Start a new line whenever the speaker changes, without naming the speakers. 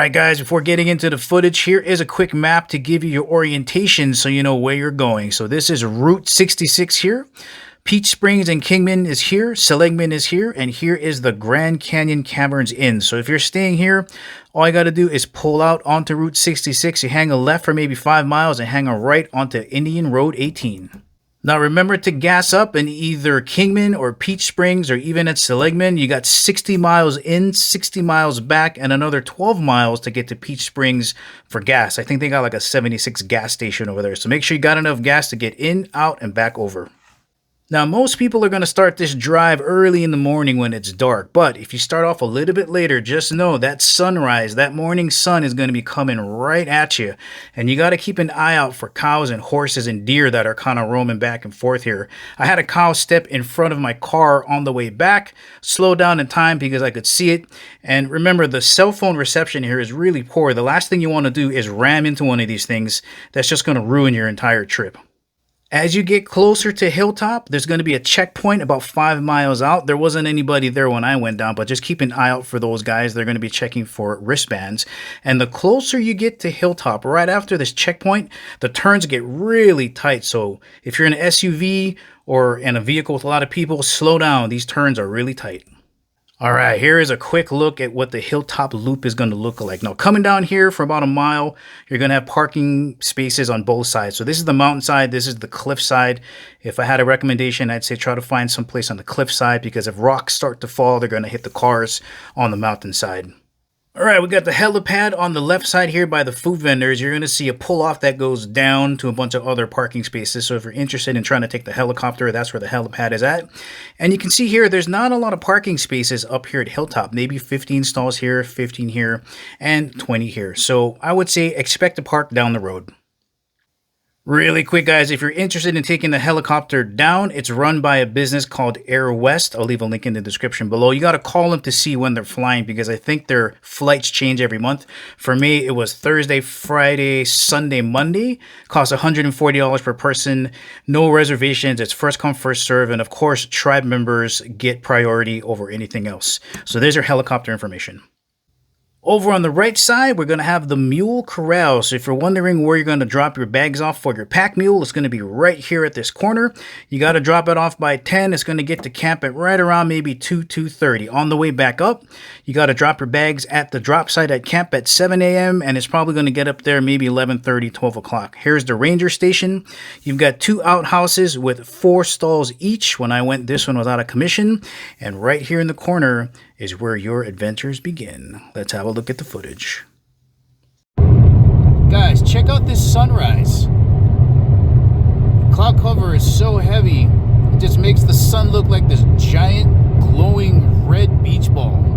Alright guys, before getting into the footage, here is a quick map to give you your orientation so you know where you're going. So this is Route 66 here. Peach Springs and Kingman is here, Seligman is here, and here is the Grand Canyon Caverns Inn. So if you're staying here, all you got to do is pull out onto Route 66, you hang a left for maybe 5 miles and hang a right onto Indian Road 18. Now remember to gas up in either Kingman or Peach Springs or even at Seligman. You got 60 miles in, 60 miles back, and another 12 miles to get to Peach Springs for gas. I think they got like a 76 gas station over there. So make sure you got enough gas to get in, out, and back over. Now, most people are going to start this drive early in the morning when it's dark, but if you start off a little bit later, just know that sunrise, that morning sun is going to be coming right at you, and you got to keep an eye out for cows and horses and deer that are kind of roaming back and forth here. I had a cow step in front of my car on the way back, slow down in time because I could see it, and remember the cell phone reception here is really poor. The last thing you want to do is ram into one of these things. That's just going to ruin your entire trip. As you get closer to Hilltop, there's going to be a checkpoint about 5 miles out. There wasn't anybody there when I went down, but just keep an eye out for those guys. They're going to be checking for wristbands. And the closer you get to Hilltop, right after this checkpoint, the turns get really tight. So if you're in an SUV or in a vehicle with a lot of people, slow down. These turns are really tight. All right, here is a quick look at what the Hilltop Loop is going to look like. Now, coming down here for about a mile, you're going to have parking spaces on both sides. So this is the mountain side, this is the cliff side. If I had a recommendation, I'd say try to find some place on the cliff side because if rocks start to fall, they're going to hit the cars on the mountain side. All right, we got the helipad on the left side here by the food vendors. You're going to see a pull-off that goes down to a bunch of other parking spaces. So if you're interested in trying to take the helicopter, that's where the helipad is at. And you can see here, there's not a lot of parking spaces up here at Hilltop. Maybe 15 stalls here, 15 here, and 20 here. So I would say expect to park down the road. Really quick, guys, if you're interested in taking the helicopter down, it's run by a business called Air West. I'll leave a link in the description below. You got to call them to see when they're flying because I think their flights change every month. For me, it was Thursday, Friday, Sunday, Monday. Costs $140 per person. No reservations. It's first come, first serve. And of course, tribe members get priority over anything else. So there's your helicopter information. Over on the right side, we're going to have the Mule Corral. So if you're wondering where you're going to drop your bags off for your pack mule, it's going to be right here at this corner. You got to drop it off by 10. It's going to get to camp at right around maybe 2:30. On the way back up, you got to drop your bags at the drop site at camp at 7 a.m. and it's probably going to get up there maybe 11:30, 12 o'clock. Here's the ranger station. You've got 2 outhouses with 4 stalls each. When I went, this one was out of commission. And right here in the corner is where your adventures begin. Let's have a look at the footage. Guys, check out this sunrise. The cloud cover is so heavy, it just makes the sun look like this giant glowing red beach ball.